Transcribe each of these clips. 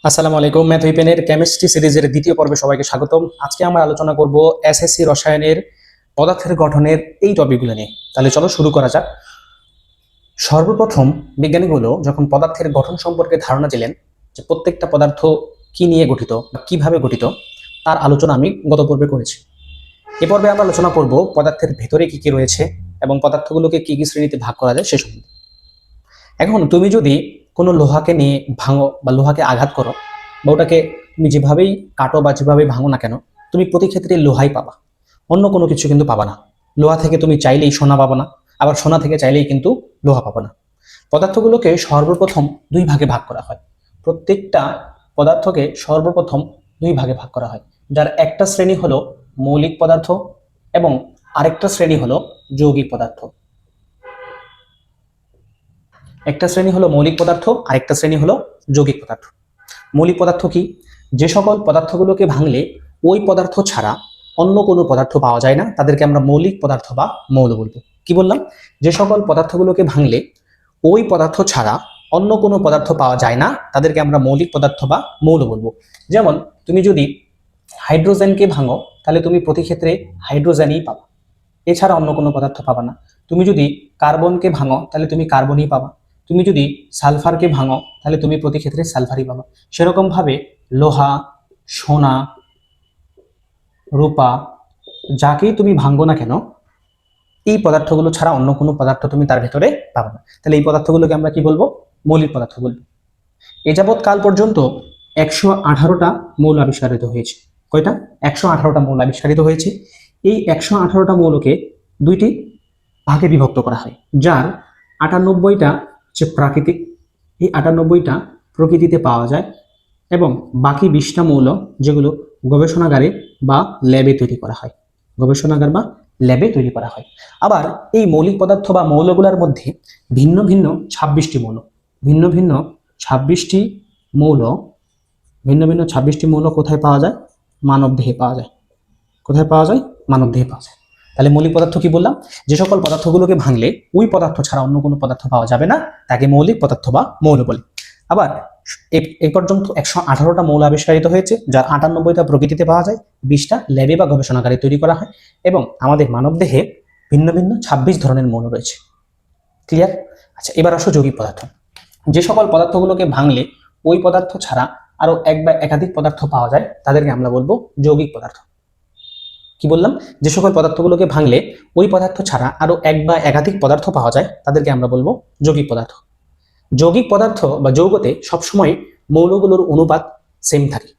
আসসালামু আলাইকুম। Math উইপেনের chemistry সিরিজের দ্বিতীয় পর্বে সবাইকে স্বাগতম। আজকে আমরা আলোচনা করব এসএসসি রসায়নের পদার্থের গঠনের এই টপিকগুলো নিয়ে। তাহলে চলো শুরু করা যাক। সর্বপ্রথম বিজ্ঞানীগুলো যখন পদার্থের গঠন সম্পর্কে ধারণা দিলেন যে প্রত্যেকটা পদার্থ কি নিয়ে গঠিত বা কিভাবে গঠিত, তার আলোচনা আমি গত পর্বে করেছি। এ পর্বে আমরা আলোচনা করব পদার্থের ভেতরে কি কি রয়েছে এবং পদার্থগুলোকে কি কি শ্রেণীতে ভাগ করা যায় সে সম্বন্ধে। এখন তুমি যদি কোনো লোহাকে নিয়ে ভাঙো বা লোহাকে আঘাত করো বা ওটাকে তুমি যেভাবেই কাটো বা যেভাবেই ভাঙো না কেন, তুমি প্রতি ক্ষেত্রে লোহাই পাবা, অন্য কোনো কিছু কিন্তু পাবা না। লোহা থেকে তুমি চাইলেই সোনা পাবা না, আবার সোনা থেকে চাইলেই কিন্তু লোহা পাবা না। পদার্থগুলোকে সর্বপ্রথম দুই ভাগে ভাগ করা হয়। প্রত্যেকটা পদার্থকে সর্বপ্রথম দুই ভাগে ভাগ করা হয়, যার একটা শ্রেণী হলো মৌলিক পদার্থ এবং আরেকটা শ্রেণী হলো যৌগিক পদার্থ। একটা শ্রেণী হলো মৌলিক পদার্থ, আরেকটা শ্রেণী হলো যৌগিক পদার্থ। মৌলিক পদার্থ কি? যে সকল পদার্থগুলোকে ভাঙলে ওই পদার্থ ছাড়া অন্য কোনো পদার্থ পাওয়া যায় না, তাদেরকে আমরা মৌলিক পদার্থ বা মৌল বলবো। কি বললাম? যে সকল পদার্থগুলোকে ভাঙলে ওই পদার্থ ছাড়া অন্য কোনো পদার্থ পাওয়া যায় না, তাদেরকে আমরা মৌলিক পদার্থ বা মৌল বলবো। যেমন তুমি যদি হাইড্রোজেনকে ভাঙো, তাহলে তুমি প্রতি ক্ষেত্রে হাইড্রোজেনই পাবা, এছাড়া অন্য কোনো পদার্থ পাবা না। তুমি যদি কার্বনকে ভাঙো, তাহলে তুমি কার্বনই পাবা। তুমি যদি সালফারকে ভাঙো, তাহলে তুমি প্রতি ক্ষেত্রে সালফারই পাবা। সেরকম ভাবে লোহা, সোনা, রূপা, যাকেই তুমি ভাঙবো না কেন, এই পদার্থগুলো ছাড়া অন্য কোনো পদার্থ তুমি তার ভেতরে পাবে না। তাহলে এই পদার্থগুলোকে আমরা কি বলবো? মৌলিক পদার্থ বলবো। এ যাবৎ কাল পর্যন্ত 118টা মৌল আবিষ্কারিত হয়েছে। কয়টা? 118টা মৌল আবিষ্কারিত হয়েছে। এই 118টা মৌলকে দুইটি ভাগে বিভক্ত করা হয়, যার 98টা হচ্ছে প্রাকৃতিক, এই 98টা প্রকৃতিতে পাওয়া যায়, এবং বাকি 20টা মৌল যেগুলো গবেষণাগারে বা ল্যাবে তৈরি করা হয়, গবেষণাগার বা ল্যাবে তৈরি করা হয়। আবার এই মৌলিক পদার্থ বা মৌলগুলোর মধ্যে ভিন্ন ভিন্ন 26টি মৌল, ভিন্ন ভিন্ন 26টি মৌল, ভিন্ন ভিন্ন 26টি মৌল কোথায় পাওয়া যায়? মানবদেহে পাওয়া যায়। কোথায় পাওয়া যায়? মানবদেহে পাওয়া যায়। তাহলে মৌলিক পদার্থ কি বললাম? যে সকল পদার্থগুলোকে ভাঙলে ওই পদার্থ ছাড়া অন্য কোনো পদার্থ পাওয়া যাবে না, তাকে মৌলিক পদার্থ বা মৌল বলে। আবার এই পর্যন্ত 118টা মৌল আবিষ্কারিত হয়েছে, যার 98টা প্রকৃতিতে পাওয়া যায়, 20টা ল্যাবে বা গবেষণাগারে তৈরি করা হয়, এবং আমাদের মানবদেহে ভিন্ন ভিন্ন 26 ধরনের মৌল রয়েছে। ক্লিয়ার? আচ্ছা, এবার আসো যৌগিক পদার্থ। যে সকল পদার্থগুলোকে ভাঙলে ওই পদার্থ ছাড়া আরো এক বা একাধিক পদার্থ পাওয়া যায়, তাদেরকে আমরা বলবো যৌগিক পদার্থ। কি বললাম? যে সকল পদার্থগুলোকে ভাঙলে ওই পদার্থ ছাড়া আরো এক বা একাধিক পদার্থ পাওয়া যায়, তাদেরকে আমরা বলবো যৌগিক পদার্থ। যৌগিক পদার্থ বা যৌগতে সবসময় মৌলগুলোর অনুপাত সেম থাকে,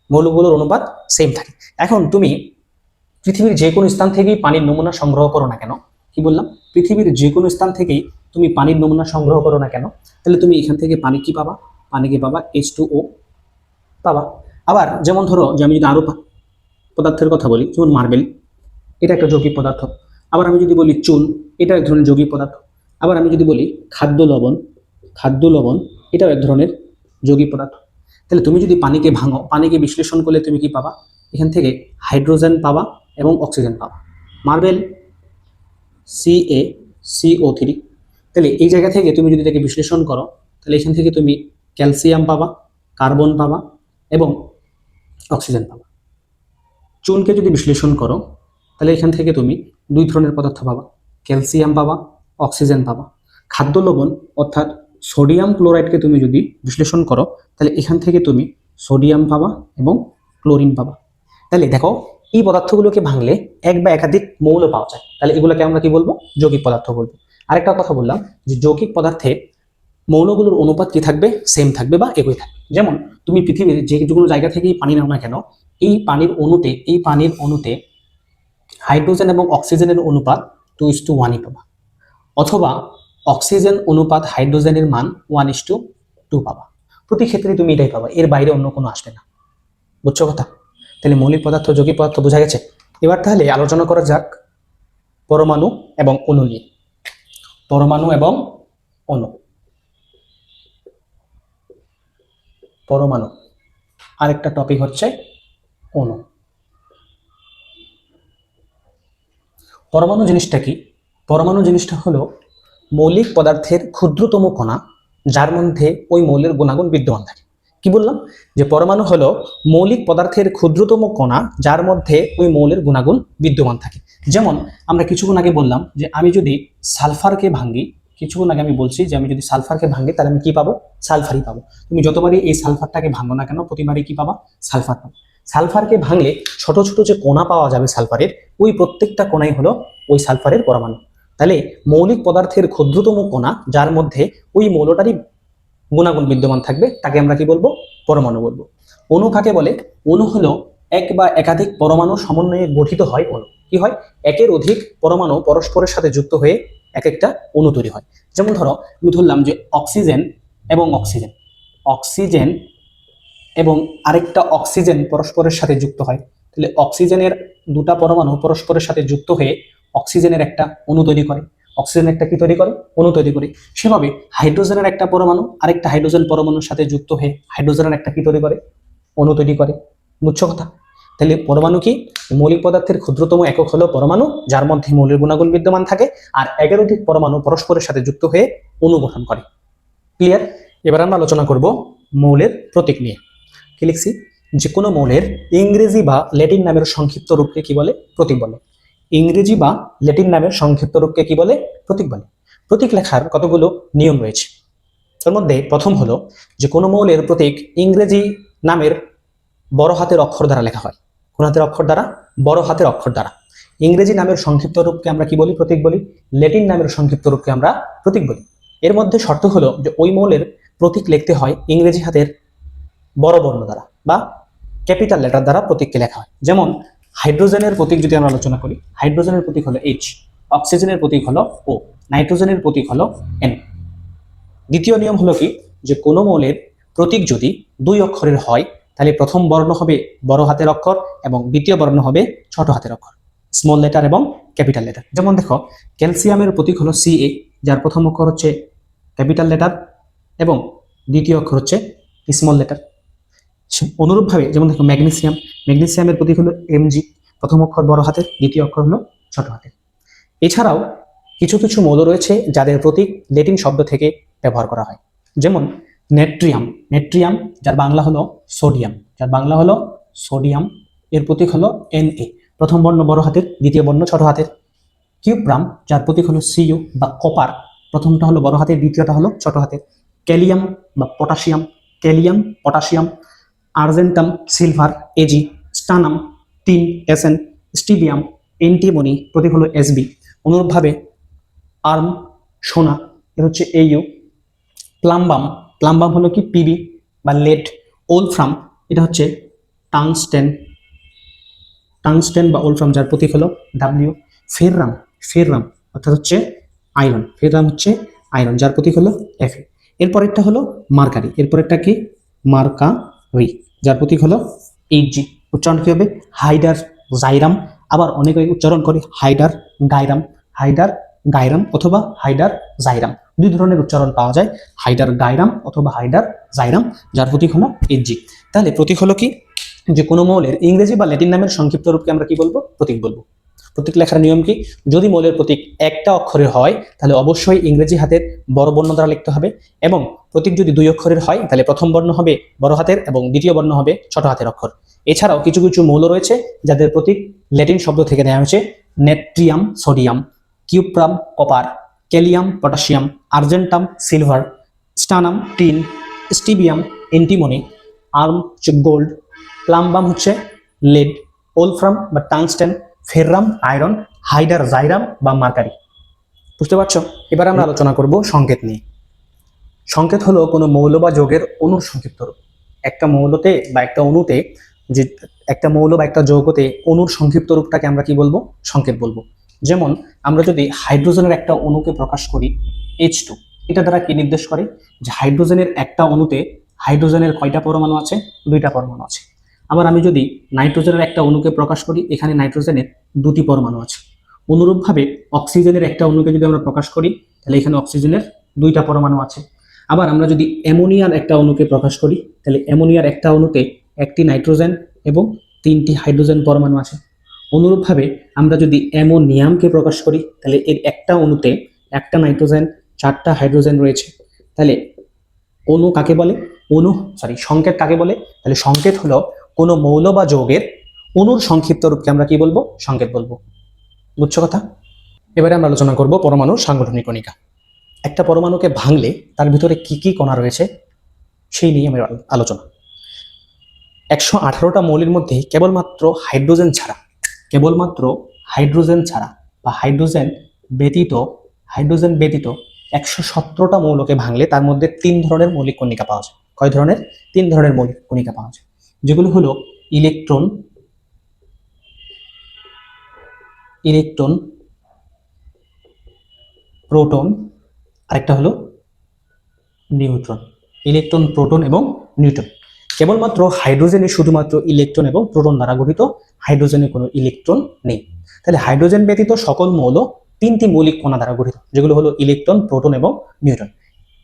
মৌলগুলোর অনুপাত সেম থাকে। এখন তুমি পৃথিবীর যে কোনো স্থান থেকেই পানির নমুনা সংগ্রহ করো না কেন, কি বললাম? পৃথিবীর যে কোনো স্থান থেকেই তুমি পানির নমুনা সংগ্রহ করো না কেন, তাহলে তুমি এখান থেকে পানি কি পাবা? পানিকে পাবা H2O পাবা। আবার যেমন ধরো যে আমি যদি আরো পদার্থের কথা বলি, যেমন মার্বেল, এটা একটা যৌগিক পদার্থ। আবার আমি যদি বলি চুন, এটা এক ধরনের যৌগিক পদার্থ। আবার আমি যদি বলি খাদ্য লবণ, খাদ্য লবণ এটাও এক ধরনের যৌগিক পদার্থ। তাহলে তুমি যদি পানিকে ভাঙো, পানিকে বিশ্লেষণ করলে তুমি কি পাবা? এখান থেকে হাইড্রোজেন পাবা এবং অক্সিজেন পাবা। মার্বেল CaCO3, তাহলে এই জায়গা থেকে তুমি যদি এটাকে বিশ্লেষণ করো, তাহলে এখান থেকে তুমি ক্যালসিয়াম পাবা, কার্বন পাবা এবং অক্সিজেন পাবা। চুনকে যদি বিশ্লেষণ করো, তাহলে এখান থেকে তুমি দুই ধরনের পদার্থ পাবা, ক্যালসিয়াম পাবা, অক্সিজেন পাবা। খাদ্য লবণ অর্থাৎ সোডিয়াম ক্লোরাইডকে তুমি যদি বিশ্লেষণ করো, তাহলে এখান থেকে তুমি সোডিয়াম পাবা এবং ক্লোরিন পাবা। তাহলে দেখো, এই পদার্থগুলোকে ভাঙলে এক বা একাধিক মৌল পাওয়া যায়, তাহলে এগুলোকে আমরা কি বলবো? যৌগিক পদার্থ বলবো। আরেকটা কথা বললাম যে যৌগিক পদার্থে মৌলগুলোর অনুপাত কি থাকবে? সেম থাকবে বা একই থাকবে। যেমন তুমি পৃথিবীর যে কোনো জায়গা থেকেই পানি নাও না কেন, এই পানির অণুতে হাইড্রোজেন এবং অক্সিজেনের অনুপাত 2:1 পাবা, অথবা অক্সিজেন অনুপাত হাইড্রোজেনের মান 1:2 পাবা। প্রতি ক্ষেত্রে তুমি এটাই পাবা, এর বাইরে অন্য কোনো আসবে না। বুঝছো কথা? তাহলে মৌলিক পদার্থ, যৌগিক পদার্থ বোঝা গেছে। এবার তাহলে আলোচনা করা যাক পরমাণু এবং অণু নিয়ে। পরমাণু এবং অণু। পরমাণু, আরেকটা টপিক হচ্ছে অণু। পরমাণু জিনিসটা কি? পরমাণু জিনিসটা হলো মৌলিক পদার্থের ক্ষুদ্রতম কণা, যার মধ্যে ওই মৌলের গুণাগুণ বিদ্যমান থাকে। কি বললাম, যে পরমাণু হলো মৌলিক পদার্থের ক্ষুদ্রতম কণা যার মধ্যে ওই মৌলের গুণাগুণ বিদ্যমান থাকে। যেমন আমরা কিছুক্ষণ আগে বললাম যে আমি যদি সালফারকে ভাঙি, কিছুক্ষণ আগে আমি বলছি যে আমি যদি সালফারকে ভাঙি তাহলে আমি কি পাবো, সালফারই পাবো। তুমি যতবারই এই সালফারটাকে ভাঙো না কেন প্রতিবারই কি পাবা, সালফার পাবো। সালফারকে ভাঙলে ছোট ছোট যে কণা পাওয়া যাবে সালফারের, ওই প্রত্যেকটা কণাই হলো ওই সালফারের পরমাণু। তাহলে মৌলিক পদার্থের ক্ষুদ্রতম কণা যার মধ্যে ওই মৌলটারই গুণাগুণ বিদ্যমান থাকবে তাকে আমরা কি বলবো, পরমাণু বলবো। অণু কাকে বলে, অণু হলো এক বা একাধিক পরমাণু সমন্বয়ে গঠিত হয় অণু। কি হয়, একের অধিক পরমাণু পরস্পরের সাথে যুক্ত হয়ে এক একটা অণু তৈরি হয়। যেমন ধরো আমি ধরলাম যে অক্সিজেন এবং অক্সিজেন, অক্সিজেন এবং আরেকটা অক্সিজেন পরস্পরের সাথে যুক্ত হয়, তাহলে অক্সিজেনের দুটা পরমাণু পরস্পরের সাথে যুক্ত হয়ে অক্সিজেনের একটা অণু তৈরি করে, অক্সিজেন একটা কি তৈরি করে, অণু তৈরি করে। সেভাবে হাইড্রোজেনের একটা পরমাণু আরেকটা হাইড্রোজেন পরমাণুর সাথে যুক্ত হয়ে হাইড্রোজেনের একটা কি তৈরি করে, অণু তৈরি করে। বুঝছো কথা? তাহলে পরমাণু কি, মৌলিক পদার্থের ক্ষুদ্রতম একক হলো পরমাণু যার মধ্যে মৌলের গুণাগুণ বিদ্যমান থাকে, আর একের অধিক পরমাণু পরস্পরের সাথে যুক্ত হয়ে অণু গঠন করে। ক্লিয়ার? এবার আমরা আলোচনা করব মৌলের প্রতীক নিয়ে। কি লিখছি, যে কোনো মৌলের ইংরেজি বা ল্যাটিন নামের সংক্ষিপ্ত রূপকে কি বলে, প্রতীক বলে। ইংরেজি বা ল্যাটিন নামের সংক্ষিপ্ত রূপকে কি বলে, প্রতীক বলে। প্রতীক লেখার কতগুলো নিয়ম রয়েছে। তার মধ্যে প্রথম হলো যে কোনো মৌলের প্রতীক ইংরেজি নামের বড় হাতের অক্ষর দ্বারা লেখা হয়। কোন হাতের অক্ষর দ্বারা, বড় হাতের অক্ষর দ্বারা। ইংরেজি নামের সংক্ষিপ্ত রূপকে আমরা কি বলি, প্রতীক বলি। ল্যাটিন নামের সংক্ষিপ্ত রূপকে আমরা প্রতীক বলি। এর মধ্যে শর্ত হলো যে ওই মৌলের প্রতীক লিখতে হয় ইংরেজি হাতের বড় বর্ণ দ্বারা বা ক্যাপিটাল লেটার দ্বারা প্রতীককে লেখা হয়। যেমন হাইড্রোজেনের প্রতীক যদি আমরা আলোচনা করি, হাইড্রোজেনের প্রতীক হলো H, অক্সিজেনের প্রতীক হলো O, নাইট্রোজেনের প্রতীক হলো N। দ্বিতীয় নিয়ম হলো কি, যে কোনো মৌলের প্রতীক যদি দুই অক্ষরের হয় তাহলে প্রথম বর্ণ হবে বড় হাতের অক্ষর এবং দ্বিতীয় বর্ণ হবে ছোট হাতের অক্ষর, স্মল লেটার এবং ক্যাপিটাল লেটার। যেমন দেখো ক্যালসিয়ামের প্রতীক হলো Ca, যার প্রথম অক্ষর হচ্ছে ক্যাপিটাল লেটার এবং দ্বিতীয় অক্ষর হচ্ছে স্মল লেটার। অনুরূপভাবে যেমন দেখো ম্যাগনেসিয়াম, ম্যাগনেসিয়ামের প্রতীক হলো Mg, প্রথম অক্ষর বড় হাতের, দ্বিতীয় অক্ষর হলো ছোট হাতের। এছাড়াও কিছু কিছু মৌল রয়েছে যাদের প্রতীক ল্যাটিন শব্দ থেকে ব্যবহার করা হয়। যেমন নেট্রিয়াম, নেট্রিয়াম যার বাংলা হলো সোডিয়াম, যার বাংলা হলো সোডিয়াম, এর প্রতীক হলো Na, প্রথম বর্ণ বড় হাতের, দ্বিতীয় বর্ণ ছোট হাতের। কিউপ্রাম যার প্রতীক হলো Cu বা কপার, প্রথমটা হলো বড় হাতের, দ্বিতীয়টা হলো ছোট হাতের। ক্যালিয়াম বা potassium, kalium, potassium. Argentum, silver, Ag। Stannum, tin, Sn। Stibium, antimony, প্রতীক হলো Sb। অনুরূপভাবে আর্ম, সোনা, এর হচ্ছে Au। প্লাম্বাম, প্লাম্বাম হলো কি Pb বা লেড। ওলফ্রাম, এটা হচ্ছে টাংস্টেন, টাংস্টেন বা ওলফ্রাম, যার প্রতীক হলো W। ফেররাম, ফেররাম অর্থাৎ হচ্ছে আয়রন, ফেররাম হচ্ছে আয়রন, যার প্রতীক হলো Fe। এরপরেরটা হলো মার্কারি, এরপরেরটা কি, মার্কারি, যার প্রতীক হলো Hg। উচ্চারণ কি হবে, হাইডার জাইরাম, আবার অনেকে উচ্চারণ করে হাইডার গাইরাম, হাইডার গাইরাম অথবা হাইডার জাইরাম। দুই ধরনের উচ্চারণ পাওয়া যায়, হাইডার গাইরাম অথবা হাইডার জাইরাম, যার প্রতীক হলো Hg। তাহলে প্রতীক হলো কি, যে কোনো মৌলের ইংরেজি বা ল্যাটিন নামের সংক্ষিপ্ত রূপকে আমরা কি বলবো, প্রতীক বলবো। প্রতীক লেখার নিয়ম কি, যদি মৌলের প্রতীক একটা অক্ষরের হয় তাহলে অবশ্যই ইংরেজি হাতের বড় বর্ণ দ্বারা লিখতে হবে, এবং প্রতীক যদি দুই অক্ষরের হয় তাহলে প্রথম বর্ণ হবে বড় হাতের এবং দ্বিতীয় বর্ণ হবে ছোট হাতের অক্ষর। এছাড়াও কিছু কিছু মৌল রয়েছে যাদের প্রতীক ল্যাটিন শব্দ থেকে নেওয়া হয়েছে, natrium sodium, cuprum copper, ক্যালিয়াম potassium, argentum silver, sternum tin, stibium antimony, arm হচ্ছে গোল্ড, প্লাম্বাম হচ্ছে লেড, ওলফ্রাম বা টাংস্টেন, ফেররাম আয়রন, হাইডার জাইরাম বা মার্কারি। বুঝতে পারছো? এবার আমরা আলোচনা করব সংকেত নিয়ে। সংকেত হলো কোনো মৌল বা যৌগের অণুর সংক্ষিপ্ত রূপ। একটা মৌলতে বা একটা অণুতে, যে একটা মৌল বা একটা যৌগতে অণুর সংক্ষিপ্ত রূপটাকে আমরা কি বলবো, সংকেত বলবো। যেমন আমরা যদি হাইড্রোজেনের একটা অণুকে প্রকাশ করি H2, এটা দ্বারা কি নির্দেশ করে, যে হাইড্রোজেনের একটা অণুতে হাইড্রোজেনের কয়টা পরমাণু আছে, দুইটা পরমাণু আছে। আবার আমি যদি নাইট্রোজেনের একটা অণুকে প্রকাশ করি, এখানে নাইট্রোজেনের দুটি পরমাণু আছে। অনুরূপভাবে অক্সিজেনের একটা অণুকে যদি আমরা প্রকাশ করি তাহলে এখানে অক্সিজেনের দুইটা পরমাণু আছে। আবার আমরা যদি অ্যামোনিয়ার একটা অণুকে প্রকাশ করি তাহলে অ্যামোনিয়ার একটা অণুতে একটি নাইট্রোজেন এবং তিনটি হাইড্রোজেন পরমাণু আছে। অনুরূপভাবে আমরা যদি অ্যামোনিয়ামকে প্রকাশ করি তাহলে এর একটা অণুতে একটা নাইট্রোজেন, চারটা হাইড্রোজেন রয়েছে। তাহলে অণু কাকে বলে, সংকেত কাকে বলে? তাহলে সংকেত হলো কোনো মৌল বা যৌগের অণুর সংক্ষিপ্ত রূপকে আমরা কি বলবো? সংকেত বলবো। বুঝছো কথা? এবারে আমরা আলোচনা করব পরমাণুর সাংগঠনিক কণিকা। একটা পরমাণুকে ভাঙলে তার ভিতরে কি কি কণা রয়েছে সেই নিয়ে আমরা আলোচনা। 118টা মৌলের মধ্যে কেবলমাত্র হাইড্রোজেন ছাড়া বা হাইড্রোজেন ব্যতীত 117টা মৌলকে ভাঙলে তার মধ্যে 3 ধরনের মৌলিক কণিকা পাওয়া যায়। কয় ধরনের? 3 ধরনের মৌলিক কণিকা পাওয়া যায়, যেগুলো হলো ইলেকট্রন, প্রোটন, আরেকটা হলো নিউট্রন। ইলেকট্রন, প্রোটন এবং নিউট্রন। কেবলমাত্র হাইড্রোজেনে শুধুমাত্র ইলেকট্রন এবং প্রোটন দ্বারা গঠিত, হাইড্রোজেনে কোনো ইলেকট্রন নেই। তাহলে হাইড্রোজেন ব্যতীত সকল মৌল 3টি মৌলিক কণা দ্বারা গঠিত, যেগুলো হলো ইলেকট্রন, প্রোটন এবং নিউট্রন।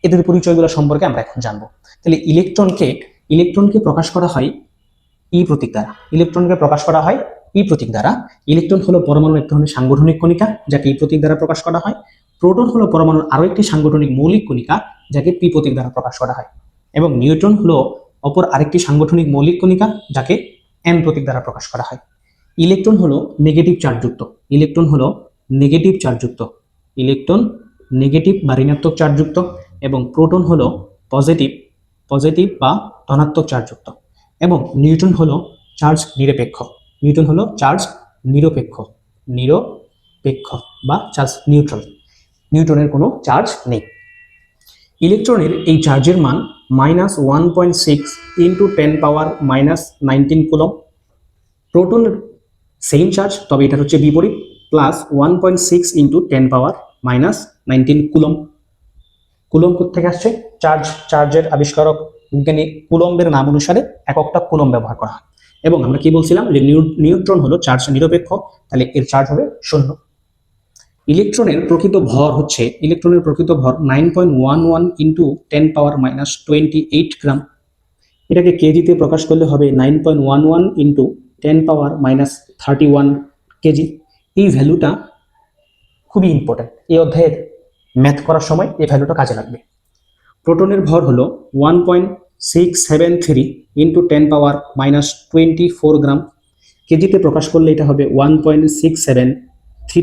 এদের পরিচয়গুলো সম্পর্কে আমরা এখন জানবো। তাহলে ইলেকট্রনকে প্রকাশ করা হয় ই প্রতীক দ্বারা। ইলেকট্রন হলো পরমাণুর এক ধরনের সাংগঠনিক কণিকা, যাকে ই প্রতীক দ্বারা প্রকাশ করা হয়। প্রোটন হলো পরমাণুর আরো একটি সাংগঠনিক মৌলিক কণিকা, যাকে পি প্রতীক দ্বারা প্রকাশ করা হয়। এবং নিউট্রন হলো অপর আরেকটি সাংগঠনিক মৌলিক কণিকা, যাকে এন প্রতীক দ্বারা প্রকাশ করা হয়। ইলেকট্রন হলো নেগেটিভ বা ঋণাত্মক চার্জযুক্ত, এবং প্রোটন হলো পজিটিভ বা ধনাত্মক চার্জযুক্ত, এবং নিউট্রন হলো চার্জ নিরপেক্ষ বা চার্জ নিউট্রাল। নিউট্রনের কোনো চার্জ নেই। ইলেকট্রনের এই চার্জের মান -1.6 × 10⁻⁻19 কুলম্ব। প্রোটনের সেম চার্জ, তবে এটা হচ্ছে বিপরীত, +1.6 × 10⁻⁻19 কুলম্ব। কুলম্ব থেকে আসছে? চার্জের আবিষ্কারক বিজ্ঞানী কুলম্বের নাম অনুসারে এককটা কুলম্ব ব্যবহার করা হয়। এবং আমরা কি বলছিলাম যে নিউট্রন হলো চার্জ নিরপেক্ষ, তাহলে এর চার্জ হবে 0। ইলেকট্রনের প্রকৃত ভর 9.11 × 10⁻⁻28 গ্রাম। এটাকে কেজিতে প্রকাশ করলে হবে 9.11 × 10⁻⁻31 কেজি। এই ভ্যালুটা খুবই ইম্পর্টেন্ট, এই অধ্যায়ের ম্যাথ করার সময় এই ভ্যালুটা কাজে লাগবে। প্রোটনের ভর হলো 1.673 × 10⁻⁻24 গ্রাম। কেজিতে প্রকাশ করলে এটা হবে 1.673 ×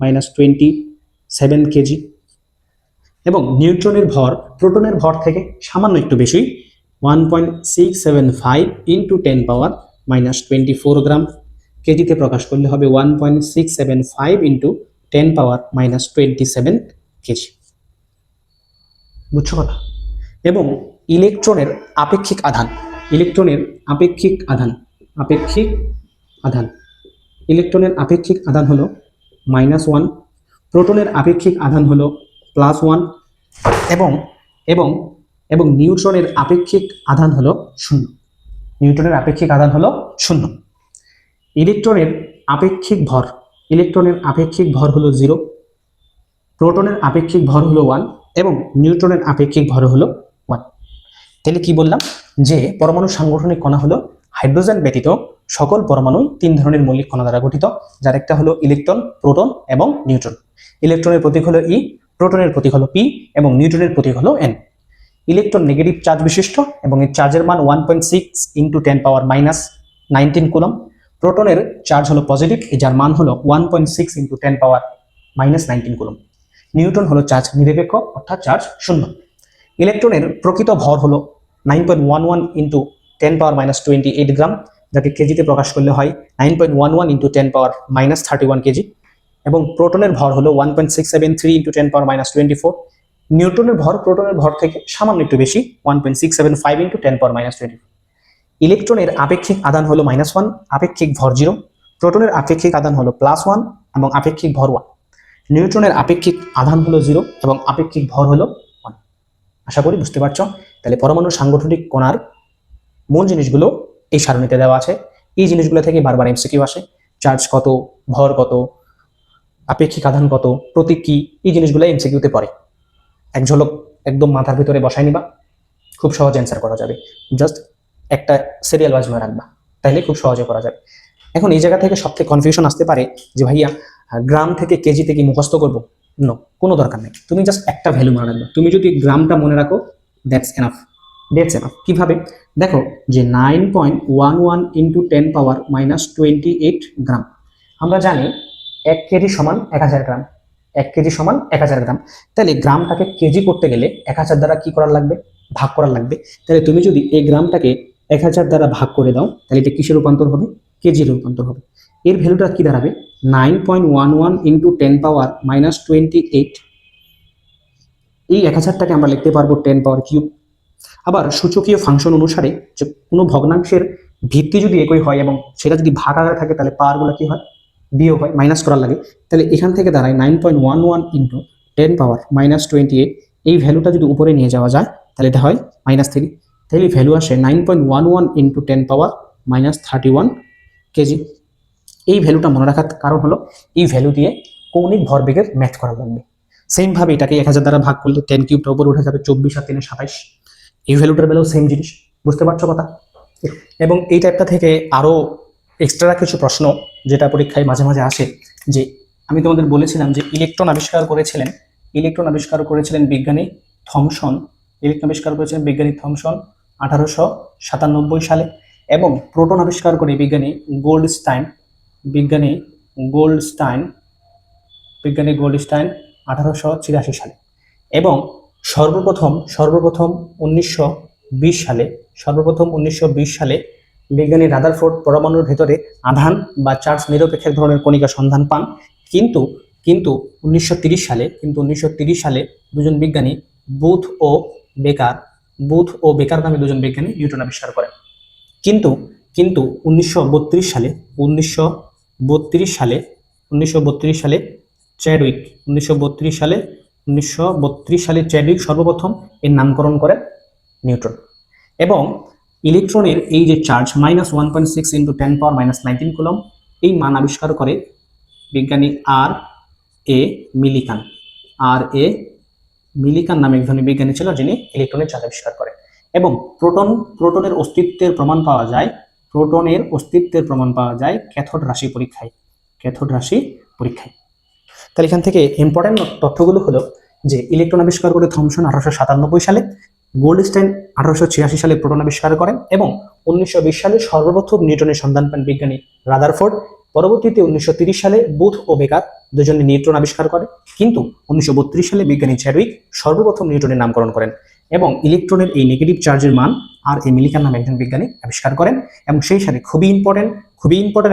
10⁻⁻27 কেজি। এবং নিউট্রনের ভর প্রোটনের ভর থেকে সামান্য একটু বেশি, 1.675 × 10⁻⁻24 গ্রাম। কেজিতে প্রকাশ করলে হবে 1.675 × 10⁻⁻27 কেজি। বুঝছো কথা? এবং ইলেকট্রনের আপেক্ষিক আধান ইলেকট্রনের আপেক্ষিক আধান হলো -1, প্রোটনের আপেক্ষিক আধান হলো +1, এবং নিউট্রনের আপেক্ষিক আধান হলো 0। ইলেকট্রনের আপেক্ষিক ভর হলো 0, প্রোটনের আপেক্ষিক ভর হলো 1 এবং নিউট্রনের আপেক্ষিক ভর হলো 1। তাহলে কি বললাম? যে পরমাণুর সাংগঠনিক কণা হলো হাইড্রোজেন ব্যতীত সকল পরমাণু 3 ধরনের মৌলিক কণা দ্বারা গঠিত, যার একটা হলো ইলেকট্রন, প্রোটন এবং নিউট্রন। ইলেকট্রনের প্রতীক হলো ই, প্রোটনের প্রতীক হলো পি এবং নিউট্রনের প্রতীক হলো এন। ইলেকট্রন নেগেটিভ চার্জ বিশিষ্ট এবং এর চার্জের মান 1.6 × 10⁻⁻19 কুলম্ব। প্রোটনের চার্জ হলো পজিটিভ, যার মান হলো 1.6 × 10⁻⁻19 কুলম্ব। নিউট্রন হলো চার্জ নিরপেক্ষ, অর্থাৎ চার্জ 0। ইলেকট্রনের প্রকৃত ভর হলো 9.11 × 10⁻⁻28 গ্রাম, যাকে কেজিতে প্রকাশ করলে হয় 9.11 × 10⁻⁻31 কেজি। এবং প্রোটনের ভর হলো 1.673 × 10⁻⁻24। নিউট্রনের ভর প্রোটনের ভর থেকে সামান্য একটু বেশি, 1.675 × 10⁻⁻24। ইলেকট্রনের আপেক্ষিক আধান হলো -1, আপেক্ষিক ভর 0। প্রোটনের আপেক্ষিক আধান হলো +1 এবং আপেক্ষিক ভর 1। নিউট্রনের আপেক্ষিক আধান হলো 0 এবং আপেক্ষিক ভর হলো 1। আশা করি বুঝতে পারছো। তাহলে পরমাণুর সাংগঠনিক কণার মূল জিনিসগুলো এই সারণীতে দেওয়া আছে। এই জিনিসগুলো থেকে বারবার এমসিকিউ আসে। চার্জ কত, ভর কত, আপেক্ষিক আধান কত, প্রতীক কি, এই জিনিসগুলো এমসিকিউতে পড়ে। এক ঝলক একদম মাথার ভিতরে বসাই নিবা, খুব সহজ অ্যান্সার করা যাবে। জাস্ট একটা সিরিয়াল ওয়াইজ মনে রাখবা, তাহলে খুব সহজে করা যাবে। এখন এই জায়গা থেকে সবথেকে কনফিউশন আসতে পারে যে ভাইয়া গ্রাম থেকে কেজিতে কি মুখস্থ করবো? নো, কোনো দরকার নেই। তুমি জাস্ট একটা ভ্যালু মনে রাখবা। তুমি যদি গ্রামটা মনে রাখো, দ্যাটস এনাফ। Dates enough. কিভাবে? দেখো যে 9.11 ইন্টু 10⁻⁻28 গ্রাম, আমরা জানি 1 কেজি সমান 1000 গ্রাম, 1 কেজি সমান 1000 গ্রাম। তাহলে গ্রামটাকে কেজি করতে গেলে 1000 দ্বারা কি করার লাগবে? ভাগ করার লাগবে। তাহলে তুমি যদি এই গ্রামটাকে 1000 দ্বারা ভাগ করে দাও, তাহলে এটা কিসের রূপান্তর হবে? কেজির রূপান্তর হবে। এর ভ্যালুটা কি দাঁড়াবে? 9.11 ইন্টু 10⁻⁻28। এই 1000টাকে আমরা লিখতে পারবো 10⁻³ আবার সূচকীয় ফাংশন অনুসারে যে কোনো ভগ্নাংশের ভিত্তি যদি একই হয় এবং সেটা যদি ভাগ আকারে থাকে, তাহলে পাওয়ারগুলো কি হয়? বিয়োগ হয়, মাইনাস করার লাগে। তাহলে এখান থেকে দাঁড়ায় 9.11 ইন্টু 10⁻⁻28। এই ভ্যালুটা যদি উপরে নিয়ে যাওয়া যায়, তাহলে এটা হয় -3। তাহলে ভ্যালু আসে 9.11 ইন্টু 10⁻⁻31 কেজি। এই ভ্যালুটা মনে রাখার কারণ হলো এই ভ্যালু দিয়ে কৌণিক ভরবেগের ম্যাথ করা লাগবে। সেম ভাবে এটাকে 1000 দ্বারা ভাগ করলে 10³ উপরে উঠে যাবে 24 আর 3 27। এই ভ্যালুটার বেলাও সেম জিনিস। বুঝতে পারছো কথা? এবং এই টাইপটা থেকে আরো এক্সট্রা কিছু প্রশ্ন যেটা পরীক্ষায় মাঝে মাঝে আসে, যে আমি তোমাদের বলেছিলাম যে ইলেকট্রন আবিষ্কার করেছিলেন বিজ্ঞানী থমসন। ইলেকট্রন আবিষ্কার করেছিলেন বিজ্ঞানী থমসন 1897 সালে, এবং প্রোটন আবিষ্কার করে বিজ্ঞানী গোল্ডস্টাইন। বিজ্ঞানী গোল্ডস্টাইন 1883 সালে। এবং সর্বপ্রথম 1920 সালে বিজ্ঞানী রাদারফোর্ড পরমাণুর ভেতরে আধান বা চার্জ নিরপেক্ষ এক ধরনের কণিকা সন্ধান পান। কিন্তু কিন্তু 1930 সালে দুজন বিজ্ঞানী বুথ ও বেকার নামে দুজন বিজ্ঞানী নিউটন আবিষ্কার করেন। কিন্তু কিন্তু 1932 সালে চ্যাডউইক 1932 সালে চ্যাডউইক সর্বপ্রথম এর নামকরণ করেন নিউটন। এবং ইলেকট্রনের এই যে চার্জ -1.6 ইন্টু 10⁻⁻19 কুলম, এই মান আবিষ্কার করে বিজ্ঞানী আর.এ. মিলিকান নামে একজন বিজ্ঞানী ছিল, যিনি ইলেকট্রনের চার্জ আবিষ্কার করেন। এবং প্রোটনের অস্তিত্বের প্রমাণ পাওয়া যায় ক্যাথোড রাশি পরীক্ষায়। তাহলে এখান থেকে ইম্পর্টেন্ট তথ্যগুলো হলো যে ইলেকট্রন আবিষ্কার করে থমসন 1897 সালে, গোল্ডস্টাইন 1886 সালে প্রোটন আবিষ্কার করেন, এবং 1920 সালে সর্বপ্রথম নিউটনের সন্ধান পান বিজ্ঞানী রাদারফোর্ড। পরবর্তীতে 1930 সালে বুথ ও বেকার দুজনে নিউটন আবিষ্কার করে। কিন্তু 1932 সালে বিজ্ঞানী চ্যাডউইক সর্বপ্রথম নিউটনের নামকরণ করেন, এবং ইলেকট্রনের এই নেগেটিভ চার্জের মান আর.এ. মিলিকান নামে একজন বিজ্ঞানী আবিষ্কার করেন। এবং সেই সাথে খুবই ইম্পর্টেন্ট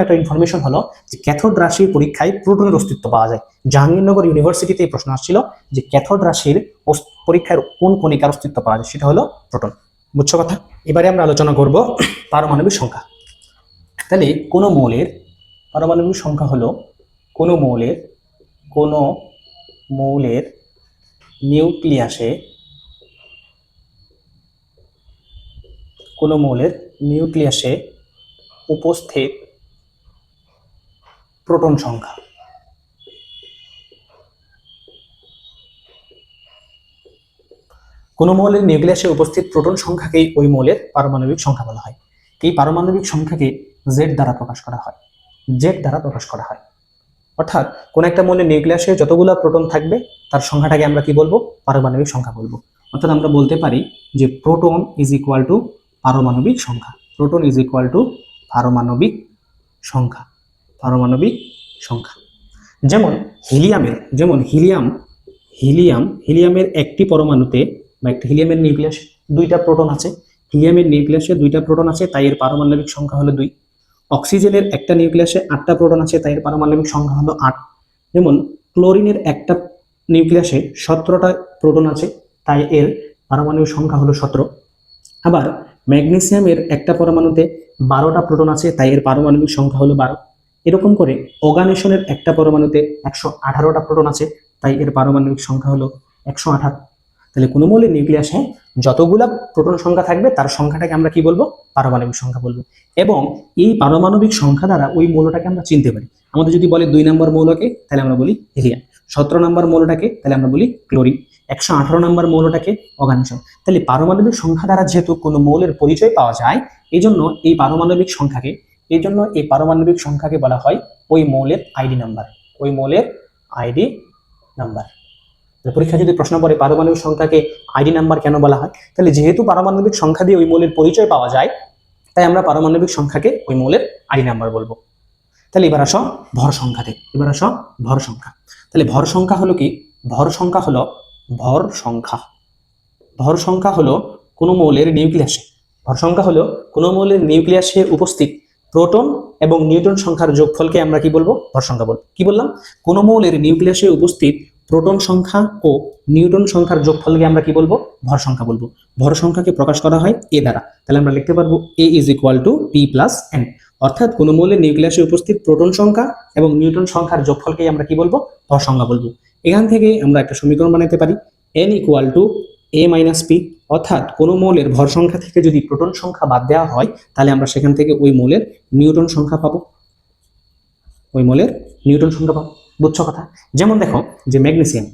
একটা ইনফরমেশন হলো যে ক্যাথোড রাশির পরীক্ষায় প্রোটনের অস্তিত্ব পাওয়া যায়। জাহাঙ্গীরনগর ইউনিভার্সিটিতে এই প্রশ্ন আসছিল যে ক্যাথোড রাশির পরীক্ষায় কোন কণিকার অস্তিত্ব পাওয়া যায়, সেটা হলো প্রোটন। বুঝছো কথা? এবারে আমরা আলোচনা করব পারমাণবিক সংখ্যা। তাহলে কোনো মৌলের পারমাণবিক সংখ্যা হলো কোনো মৌলের নিউক্লিয়াসে উপস্থিত প্রোটন সংখ্যা। কোনো মৌলের নিউক্লিয়াসে উপস্থিত প্রোটন সংখ্যাকেই ওই মৌলের পারমাণবিক সংখ্যা বলা হয়। এই পারমাণবিক সংখ্যাকে জেড দ্বারা প্রকাশ করা হয়। অর্থাৎ কোন একটা মৌলের নিউক্লিয়াসে যতগুলো প্রোটন থাকবে তার সংখ্যাটাকে আমরা কি বলবো? পারমাণবিক সংখ্যা বলবো। অর্থাৎ আমরা বলতে পারি যে প্রোটন ইজ ইকুয়াল টু পারমাণবিক সংখ্যা। যেমন হিলিয়ামের একটি পরমাণুতে বা একটা হিলিয়ামের নিউক্লিয়াসে দুইটা প্রোটন আছে, তাই এর পারমাণবিক সংখ্যা হলো 2। অক্সিজেনের একটা নিউক্লিয়াসে 8টা প্রোটন আছে, তাই এর পারমাণবিক সংখ্যা হলো 8। যেমন ক্লোরিনের একটা নিউক্লিয়াসে 17টা প্রোটন আছে, তাই এর পারমাণবিক সংখ্যা হলো 17। আবার ম্যাগনেসিয়ামের একটা পরমাণুতে 12টা প্রোটন আছে, তাই এর পারমাণবিক সংখ্যা হলো 12। এরকম করে অর্গানেশনের একটা পরমাণুতে 118টা প্রোটন আছে, তাই এর পারমাণবিক সংখ্যা হলো 118। তাহলে কোনো মৌলের নিউক্লিয়াসে যতগুলা প্রোটন সংখ্যা থাকবে তার সংখ্যাটাকে আমরা কি বলবো? পারমাণবিক সংখ্যা বলবো। এবং এই পারমাণবিক সংখ্যা দ্বারা ওই মৌলটাকে আমরা চিনতে পারি। আমাদের যদি বলে 2 নম্বর মৌলকে, তাহলে আমরা বলি হিলিয়াম। 17 নম্বর মৌলটাকে তাহলে আমরা বলি ক্লোরিন। 118 নম্বর মৌলটাকে অর্গানিজম। তাহলে পারমাণবিক সংখ্যা দ্বারা যেহেতু কোনো মৌলের পরিচয় পাওয়া যায়, এই জন্য এই পারমাণবিক সংখ্যাকে বলা হয় ওই মৌলের আইডি নাম্বার। পরীক্ষা যদি প্রশ্ন পড়ে পারমাণবিক সংখ্যাকে আইডি নাম্বার কেন বলা হয়, তাহলে যেহেতু পারমাণবিক সংখ্যা দিয়ে ওই মৌলের পরিচয় পাওয়া যায়, তাই আমরা পারমাণবিক সংখ্যাকে ওই মৌলের আইডি নাম্বার বলবো। তাহলে এবার আসো ভর সংখ্যাতে, এবার আসো ভর সংখ্যা। তাহলে ভর সংখ্যা হলো কি? ভর সংখ্যা হলো ভর সংখ্যা ভর সংখ্যা হলো কোনো মৌলের নিউক্লিয়াসে, ভর সংখ্যা হলো কোনো মৌলের নিউক্লিয়াসে উপস্থিত প্রোটন এবং নিউট্রন সংখ্যার যোগফলকে আমরা কি বলবো? ভর সংখ্যা বলবো। কি বললাম? কোনো মৌলের নিউক্লিয়াসে উপস্থিত প্রোটন সংখ্যা ও নিউট্রন সংখ্যার যোগফলকে আমরা কি বলবো? ভর সংখ্যা বলবো। ভর সংখ্যাকে প্রকাশ করা হয় এ দ্বারা। তাহলে আমরা লিখতে পারবো A = P + N, অর্থাৎ কোনো মৌলের নিউক্লিয়াসে উপস্থিত প্রোটন সংখ্যা এবং নিউট্রন সংখ্যার যোগফলকে আমরা কি বলবো? ভর সংখ্যা বলবো। এখান থেকে আমরা একটা সমীকরণ বানাতে পারি, N = A - P, অর্থাৎ কোনো মৌলের ভর সংখ্যা থেকে যদি প্রোটন সংখ্যা বাদ দেওয়া হয়, তাহলে আমরা সেখান থেকে ওই মৌলের নিউট্রন সংখ্যা পাবো, ওই মৌলের নিউট্রন সংখ্যা পাবো। বুঝছো কথা? যেমন দেখো যে ম্যাগনেসিয়াম,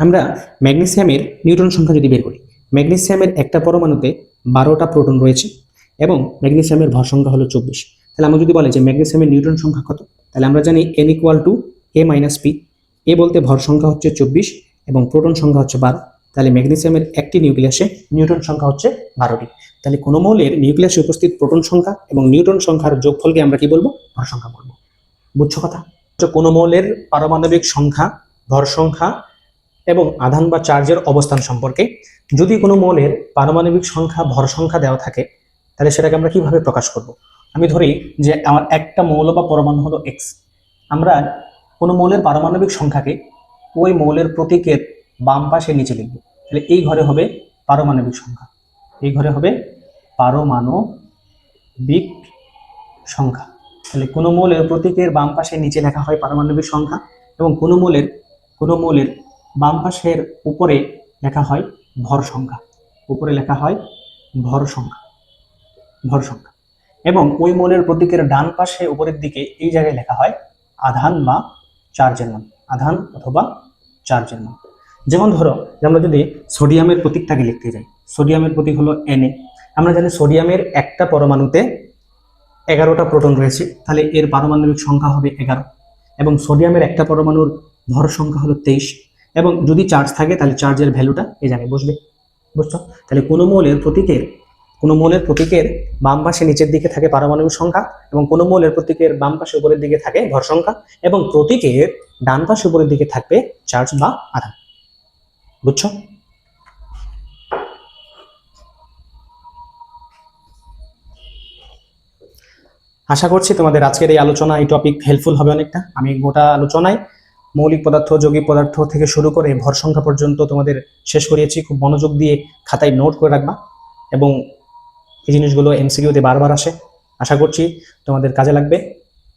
আমরা ম্যাগনেসিয়ামের নিউট্রন সংখ্যা যদি বের করি, ম্যাগনেসিয়ামের একটা পরমাণুতে 12টা প্রোটন রয়েছে এবং ম্যাগনেসিয়ামের ভর সংখ্যা হলো 24। তাহলে আমরা যদি বলি যে ম্যাগনেসিয়ামের নিউট্রন সংখ্যা কত, তাহলে আমরা জানি N = A - P। এ বলতে ভর সংখ্যা হচ্ছে 24 এবং প্রোটন সংখ্যা হচ্ছে 12। তাহলে ম্যাগনেসিয়ামের একটি নিউক্লিয়াসে নিউট্রন সংখ্যা হচ্ছে 12টি। তাহলে কোনো মৌলের নিউক্লিয়াসে উপস্থিত প্রোটন সংখ্যা এবং নিউট্রন সংখ্যার যোগফলকে আমরা কি বলবো? ভর সংখ্যা বলবো। বুঝছো কথা? কোনো মৌলের পারমাণবিক সংখ্যা, ভর সংখ্যা এবং আধান বা চার্জের অবস্থান সম্পর্কে, যদি কোনো মৌলের পারমাণবিক সংখ্যা, ভর সংখ্যা দেওয়া থাকে, তাহলে সেটাকে আমরা কিভাবে প্রকাশ করব? আমি ধরি যে আমার একটা মৌল বা পরমাণু হলো X। আমরা কোনো মৌলের পারমাণবিক সংখ্যাকে ওই মৌলের প্রতীকের বাম পাশে নিচে লিখব। তাহলে এই ঘরে হবে পারমাণবিক সংখ্যা, এই ঘরে হবে পারমাণবিক সংখ্যা। তাহলে কোনো মৌলের প্রতীকের বাম পাশে নিচে লেখা হয় পারমাণবিক সংখ্যা, এবং কোনো মৌলের বাম পাশের উপরে লেখা হয় ভর সংখ্যা, উপরে লেখা হয় ভর সংখ্যা, ভর সংখ্যা। এবং ওই মৌলের প্রতীকের ডান পাশে উপরের দিকে এই জায়গায় লেখা হয় আধান বা চার্জের মান, আধান অথবা চার্জের মান। যেমন ধরো যে আমরা যদি সোডিয়ামের প্রতীকটাকে লিখতে যাই, সোডিয়ামের প্রতীক হলো Na। আমরা জানি সোডিয়ামের একটা পরমাণুতে 11টা প্রোটন রয়েছে, তাহলে এর পারমাণবিক সংখ্যা হবে 11, এবং সোডিয়ামের একটা পরমাণুর ভর সংখ্যা হলো 23, এবং যদি চার্জ থাকে তাহলে চার্জের ভ্যালুটা এই জায়গায় বসবে। বুঝছো? তাহলে কোনো মৌলের প্রতীকের বাম পাশে নিচের দিকে থাকে পারমাণবিক সংখ্যা, এবং কোনো মৌলের প্রতীকের বাম পাশে উপরের দিকে থাকে ভর সংখ্যা, এবং প্রতীকের ডান পাশে উপরের দিকে থাকবে চার্জ বা আধান। বুঝছো? আশা করছি তোমাদের আজকের এই আলোচনা, এই টপিক হেল্পফুল হবে অনেকটা। আমি গোটা আলোচনায় মৌলিক পদার্থ, যৌগিক পদার্থ থেকে শুরু করে ভর সংখ্যা পর্যন্ত তোমাদের শেষ করিয়েছি। খুব মনোযোগ দিয়ে খাতায় নোট করে রাখবা, এবং এই জিনিসগুলো MCQতে বারবার আসে। আশা করছি তোমাদের কাজে লাগবে।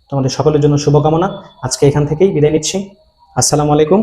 তোমাদের সকলের জন্য শুভকামনা। আজকে এখান থেকেই বিদায় নিচ্ছি। আসসালামু আলাইকুম।